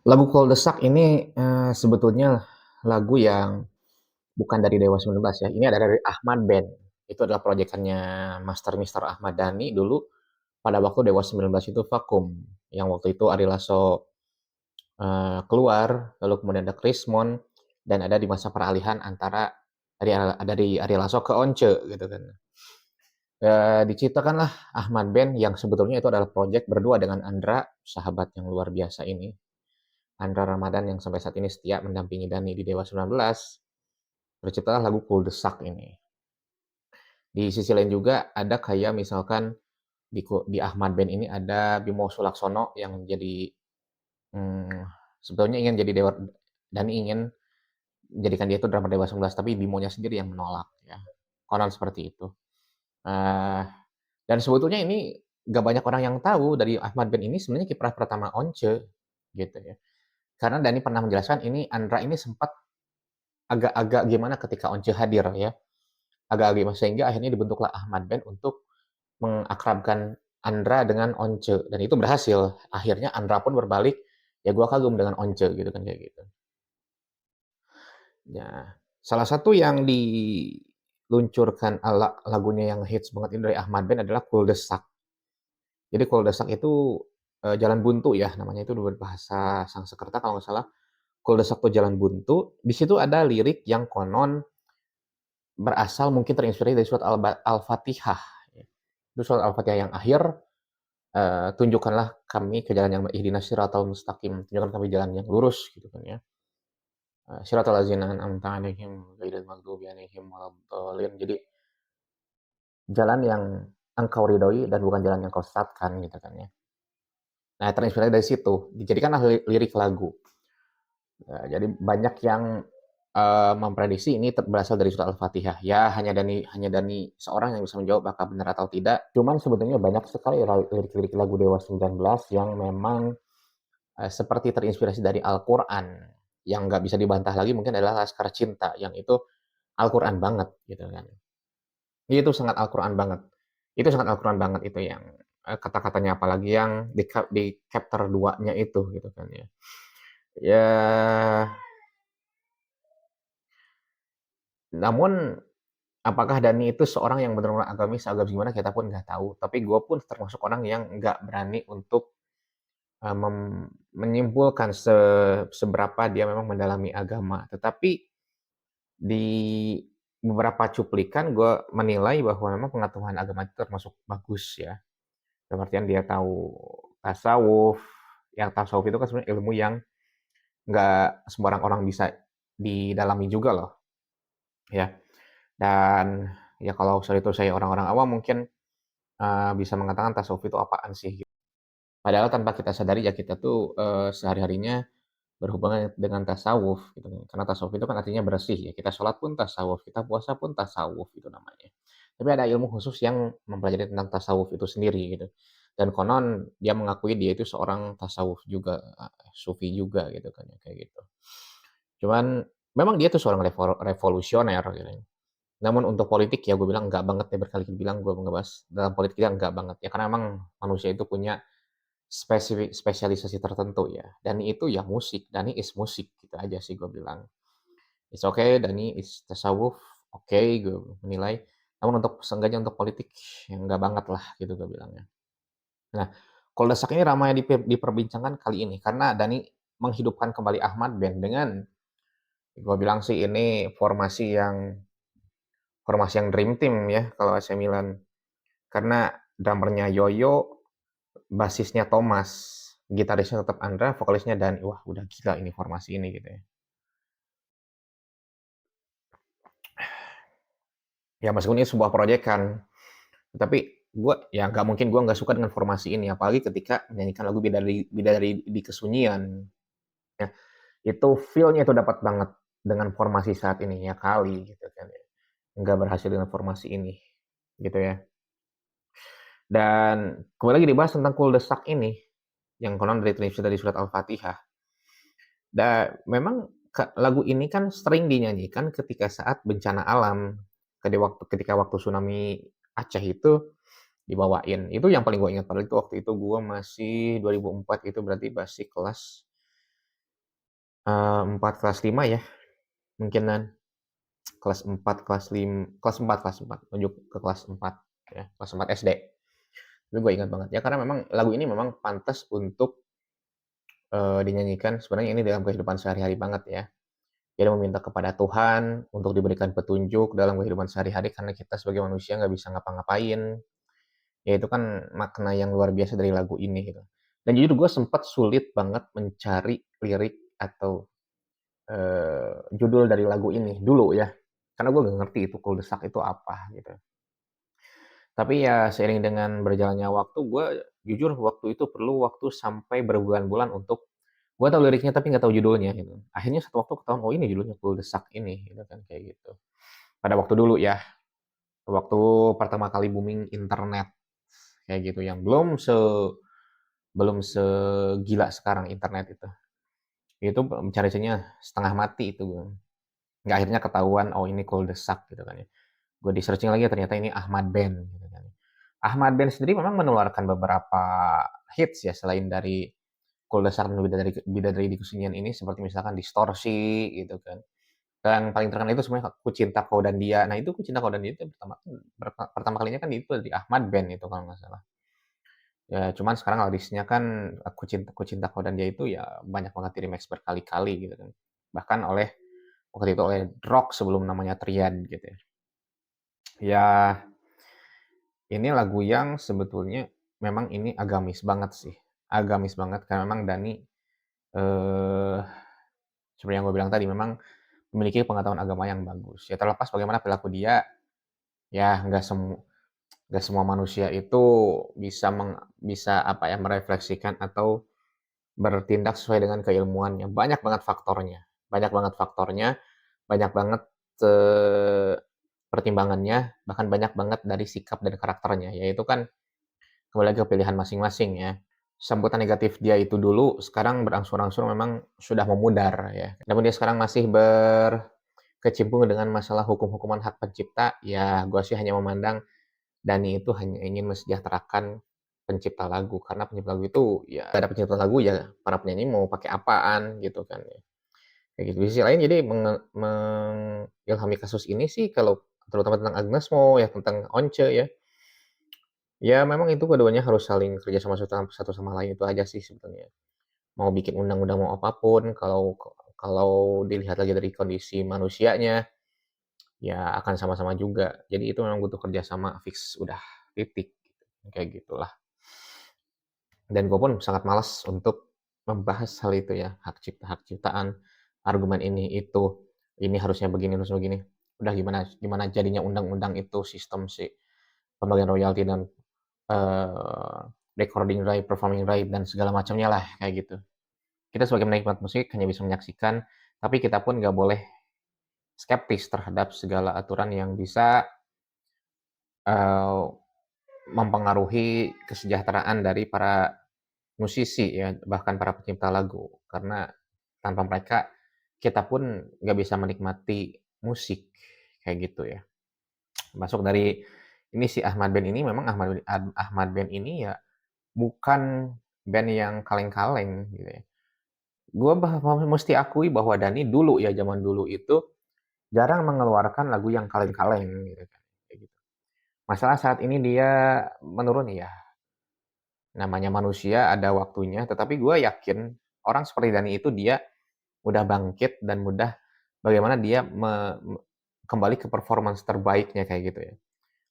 Lagu Koldesak ini, sebetulnya lagu yang bukan dari Dewa 19 ya, ini ada dari Ahmad Band. Itu adalah projekannya Master Mister Ahmad Dhani dulu pada waktu Dewa 19 itu vakum. Yang waktu itu Ari Lasso keluar, lalu kemudian ada Krismon, dan ada di masa peralihan antara dari Ari Lasso ke Once gitu kan. Diciptakanlah Ahmad Band yang sebetulnya itu adalah project berdua dengan Andra, sahabat yang luar biasa ini. Andra Ramadan yang sampai saat ini setia mendampingi Dani di Dewa 19, terciptalah lagu Kul Desak ini. Di sisi lain juga ada kayak misalkan di Ahmad Band ini ada Bimo Sulaksono yang jadi hmm, sebetulnya ingin jadi Dewa, Dani ingin menjadikan dia itu drummer Dewa 19, tapi Bimonya sendiri yang menolak ya. Konon seperti itu. Uh, dan sebetulnya ini gak banyak orang yang tahu dari Ahmad Band ini sebenarnya kiprah pertama Once gitu ya. Karena Dani pernah menjelaskan ini Andra ini sempat agak-agak gimana ketika Once hadir ya. Agak-agak gimana sehingga akhirnya dibentuklah Ahmad Band untuk mengakrabkan Andra dengan Once dan itu berhasil. Akhirnya Andra pun berbalik, ya gua kagum dengan Once gitu kan kayak gitu. Ya, salah satu yang diluncurkan lagunya yang hits banget ini dari Ahmad Band adalah Kul Desak. Jadi Kul Desak itu jalan buntu ya namanya itu berbahasa Sanskerta kalau nggak salah. Kul Desak tuh jalan buntu. Di situ ada lirik yang konon berasal mungkin terinspirasi dari surat Al-Fatihah. Itu surat Al-Fatihah yang akhir, tunjukkanlah kami ke jalan yang ihdinas siratal mustaqim, tunjukkan kami jalan yang lurus gitu kan ya. Siratal ladzina an'amta 'alaihim ghairil maghdubi 'alaihim waladdallin. Jadi jalan yang engkau ridhoi dan bukan jalan yang kau sesatkan gitu kan ya. Nah, terinspirasi dari situ, dijadikanlah lirik lagu. Jadi banyak yang memprediksi ini berasal dari surat Al-Fatihah. Ya, hanya Dani seorang yang bisa menjawab apakah benar atau tidak. Cuman sebetulnya banyak sekali lirik-lirik lagu Dewa 19 yang memang seperti terinspirasi dari Al-Quran. Yang nggak bisa dibantah lagi mungkin adalah Laskar Cinta, yang itu Al-Quran banget gitu kan. Itu sangat Al-Quran banget. Itu sangat Al-Quran banget itu yang kata-katanya apalagi yang di chapter 2-nya itu gitu kan ya. Ya, namun apakah Dani itu seorang yang benar-benar agamis, agak gimana kita pun nggak tahu. Tapi gue pun termasuk orang yang nggak berani untuk menyimpulkan seberapa dia memang mendalami agama. Tetapi di beberapa cuplikan gue menilai bahwa memang pengetahuan agama itu termasuk bagus ya. Seperti yang dia tahu tasawuf. Yang tasawuf itu kan sebenarnya ilmu yang nggak sembarang orang bisa didalami juga loh. Ya. Dan ya kalau soal itu saya orang-orang awam mungkin bisa mengatakan tasawuf itu apaan sih? Padahal tanpa kita sadari ya kita tuh sehari-harinya berhubungan dengan tasawuf gitu. Karena tasawuf itu kan artinya bersih ya. Kita sholat pun tasawuf, kita puasa pun tasawuf itu namanya. Tapi ada ilmu khusus yang mempelajari tentang tasawuf itu sendiri gitu. Dan konon dia mengakui dia itu seorang tasawuf juga, sufi juga gitu kan ya kayak gitu. Cuman memang dia tuh seorang revolusioner gitu. Namun untuk politik ya gue bilang enggak banget ya, berkali-kali bilang gue ngebahas dalam politik ya enggak banget ya karena emang manusia itu punya spesialisasi tertentu ya. Dani itu ya musik, Dani is musik gitu aja sih gue bilang. It's okay, Dani is tasawuf, oke okay, gue menilai. Namun untuk seenggaknya untuk politik ya enggak banget lah gitu gue bilangnya. Nah, Koldesak ini ramai diperbincangkan kali ini karena Dani menghidupkan kembali Ahmad Band dengan gue bilang sih ini formasi yang dream team ya kalau AC Milan. Karena drummernya Yoyo, basisnya Thomas, gitarisnya tetap Andra, vokalisnya Dan. Wah, udah gila ini formasi ini gitu ya. Ya meskipun ini sebuah proyekan, tapi gue ya nggak mungkin gue nggak suka dengan formasi ini, apalagi ketika menyanyikan lagu Bidadari, Bidadari di Kesunyian. Ya, itu feel-nya itu dapat banget dengan formasi saat ini ya kali gitu kan ya. Nggak berhasil dengan formasi ini gitu ya. Dan kembali lagi dibahas tentang kuldesak ini yang konon dari surat Al-Fatihah. Dan memang lagu ini kan sering dinyanyikan ketika saat bencana alam. Ketika waktu tsunami Aceh itu dibawain. Itu yang paling gue ingat. Padahal itu waktu itu gue masih 2004 itu berarti masih kelas 4 kelas 5 ya, mungkinan. Kelas 4 menuju ke kelas 4 ya, kelas 4 SD. Tapi gue ingat banget ya, karena memang lagu ini memang pantas untuk, dinyanyikan sebenarnya ini dalam kehidupan sehari-hari banget ya. Kita meminta kepada Tuhan untuk diberikan petunjuk dalam kehidupan sehari-hari karena kita sebagai manusia nggak bisa ngapa-ngapain. Ya itu kan makna yang luar biasa dari lagu ini gitu. Dan jujur gue sempat sulit banget mencari lirik atau, judul dari lagu ini dulu ya, karena gue nggak ngerti itu kuldesak itu apa gitu. Tapi ya seiring dengan berjalannya waktu, gue jujur waktu itu perlu waktu sampai berbulan-bulan untuk gue tahu liriknya tapi nggak tahu judulnya gitu. Akhirnya satu waktu ketahuan, oh ini judulnya Kuldesak ini, gitu kan kayak gitu. Pada waktu dulu ya, waktu pertama kali booming internet kayak gitu, yang belum segila sekarang internet itu. Itu cari-carinya setengah mati itu gue. Nggak, akhirnya ketahuan, oh ini Kuldesak gitu kan ya. Gue di searching lagi ternyata ini Ahmad Band gitu kan. Ahmad Band sendiri memang mengeluarkan beberapa hits ya selain dari Kuldesak dan Bidadari di Kesunyian ini, seperti misalkan Distorsi gitu kan. Dan paling terkenal itu sebenarnya Ku Cinta Kau dan Dia. Nah itu Ku Cinta Kau dan Dia itu pertama kalinya kan itu dari Ahmad Band itu kalau nggak salah. Ya cuman sekarang listnya kan Ku Cinta Kau dan Dia itu ya banyak banget di remix berkali-kali gitu kan. Bahkan waktu itu oleh Rock sebelum namanya Triad gitu ya. Ya ini lagu yang sebetulnya memang ini agamis banget sih. Agamis banget karena memang Dani, eee, seperti yang gue bilang tadi memang memiliki pengetahuan agama yang bagus. Ya terlepas bagaimana perilaku dia, ya nggak semua manusia itu bisa apa ya, merefleksikan atau bertindak sesuai dengan keilmuannya. Banyak banget faktornya, banyak banget, eee, pertimbangannya, bahkan banyak banget dari sikap dan karakternya. Yaitu kan kembali lagi ke pilihan masing-masing ya. Sambutan negatif dia itu dulu, sekarang berangsur-angsur memang sudah memudar ya. Namun dia sekarang masih berkecimpung dengan masalah hukum-hukuman hak pencipta, ya gue sih hanya memandang Dani itu hanya ingin mensejahterakan pencipta lagu. Karena pencipta lagu itu ya nggak ada pencipta lagu ya para penyanyi mau pakai apaan gitu kan ya. Kayak gitu. Di sisi lain jadi mengilhami kasus ini sih kalau terutama tentang Agnes Mo ya, tentang Once ya. Ya memang itu keduanya harus saling kerja sama satu sama lain, itu aja sih sebetulnya. Mau bikin undang-undang mau apapun, kalau dilihat lagi dari kondisi manusianya, ya akan sama-sama juga. Jadi itu memang butuh kerja sama fix udah, titik, kayak gitulah. Dan gue pun sangat malas untuk membahas hal itu ya, hak ciptaan, argumen ini itu, ini harusnya begini, harus begini. Udah gimana gimana jadinya undang-undang itu sistem si pembagian royalti dan eh, recording right, performing right, dan segala macamnya lah kayak gitu. Kita sebagai penikmat musik hanya bisa menyaksikan, tapi kita pun nggak boleh skeptis terhadap segala aturan yang bisa eh, mempengaruhi kesejahteraan dari para musisi ya, bahkan para pencipta lagu. Karena tanpa mereka kita pun nggak bisa menikmati musik kayak gitu ya. Masuk dari ini si Ahmad Band ini memang Ahmad Band ini ya bukan band yang kaleng-kaleng gitu ya. Gue mesti akui bahwa Dani dulu ya, zaman dulu itu jarang mengeluarkan lagu yang kaleng-kaleng gitu kan. Kayak gitu. Masalah saat ini dia menurun ya. Namanya manusia ada waktunya, tetapi gue yakin orang seperti Dani itu dia mudah bangkit dan mudah bagaimana dia kembali ke performance terbaiknya kayak gitu ya.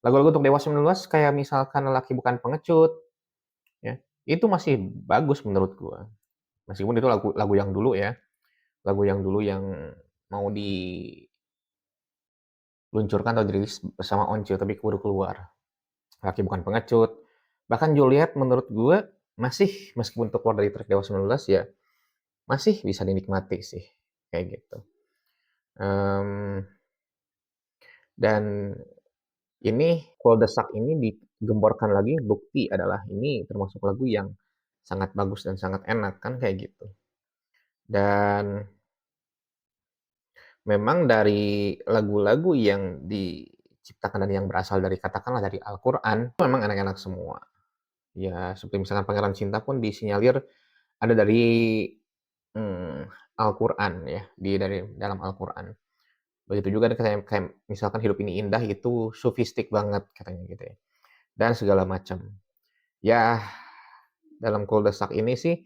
Lagu-lagu untuk Dewa 19 kayak misalkan Lelaki Bukan Pengecut ya, itu masih bagus menurut gue. Meskipun itu lagu lagu yang dulu ya, lagu yang dulu yang mau diluncurkan atau dirilis bersama Once tapi keburu keluar. Laki Bukan Pengecut. Bahkan Juliet menurut gue masih, meskipun untuk keluar dari track Dewa 19 ya, masih bisa dinikmati sih. Kayak gitu. Um, dan ini Kuldesak ini digemborkan lagi, bukti adalah ini termasuk lagu yang sangat bagus dan sangat enak kan kayak gitu. Dan memang dari lagu-lagu yang diciptakan dan yang berasal dari katakanlah dari Al-Quran, itu memang enak-enak semua. Ya, seperti misalkan Pangeran Cinta pun disinyalir ada dari mmm, Al-Qur'an ya, dari dalam Al-Qur'an. Begitu juga kayak kayak misalkan hidup ini indah itu sufistik banget katanya gitu ya, dan segala macam. Ya, dalam kuldesak ini sih,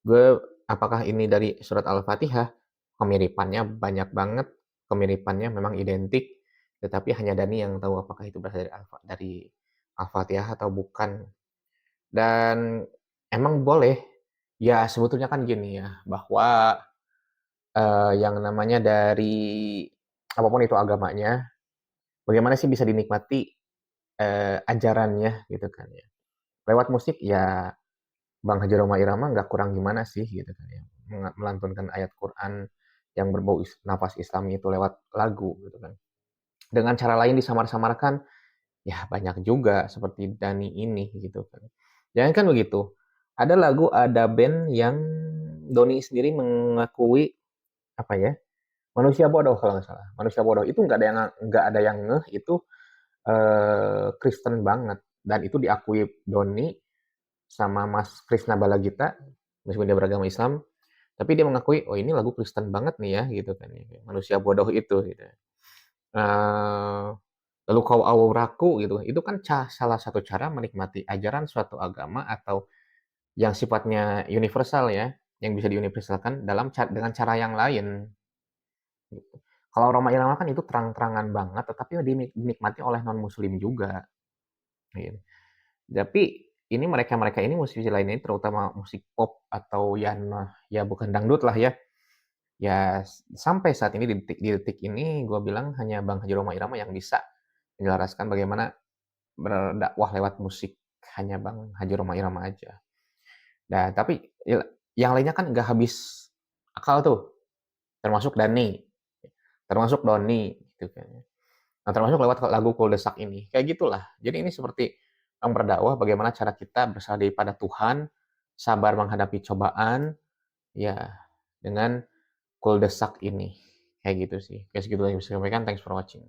gue apakah ini dari surat Al-Fatihah? Kemiripannya banyak banget, kemiripannya memang identik, tetapi hanya Dani yang tahu apakah itu berasal dari Al-Fatihah atau bukan. Dan emang boleh, ya sebetulnya kan gini ya, bahwa, yang namanya dari apapun itu agamanya, bagaimana sih bisa dinikmati, ajarannya gitu kan ya. Lewat musik ya Bang Haji Rhoma Irama nggak kurang gimana sih gitu kan ya, melantunkan ayat Quran yang berbau nafas Islami itu lewat lagu gitu kan. Dengan cara lain disamar-samarkan, ya banyak juga seperti Dani ini gitu kan. Jangankan begitu, ada lagu, ada band yang Doni sendiri mengakui apa ya, manusia bodoh kalau nggak salah. Manusia bodoh itu nggak ada yang ngeh itu Kristen banget dan itu diakui Doni sama Mas Krisna Balagita, meskipun dia beragama Islam, tapi dia mengakui, oh ini lagu Kristen banget nih ya, gitu kan ya. Manusia bodoh itu, gitu. Uh, Lalu kau auraku gitu, itu kan salah satu cara menikmati ajaran suatu agama atau yang sifatnya universal ya, yang bisa diuniversalkan dengan cara yang lain. Gitu. Kalau Roma Irama kan itu terang-terangan banget, tetapi dinikmati oleh non Muslim juga. Gitu. Tapi ini mereka-mereka ini musisi lainnya terutama musik pop atau ya bukan dangdut lah ya. Ya sampai saat ini di detik ini gue bilang hanya Bang Haji Rhoma Irama yang bisa menjelaskan bagaimana berdakwah lewat musik. Hanya Bang Haji Rhoma Irama aja. Nah, tapi yang lainnya kan nggak habis akal tuh. Termasuk Dani, termasuk Doni gitu kan. Nah, termasuk lewat lagu Kuldesak ini. Kayak gitulah. Jadi ini seperti berdakwah bagaimana cara kita bersandar pada Tuhan, sabar menghadapi cobaan, ya dengan Kuldesak ini. Kayak gitu sih. Kayak segitu yang bisa saya sampaikan. Thanks for watching.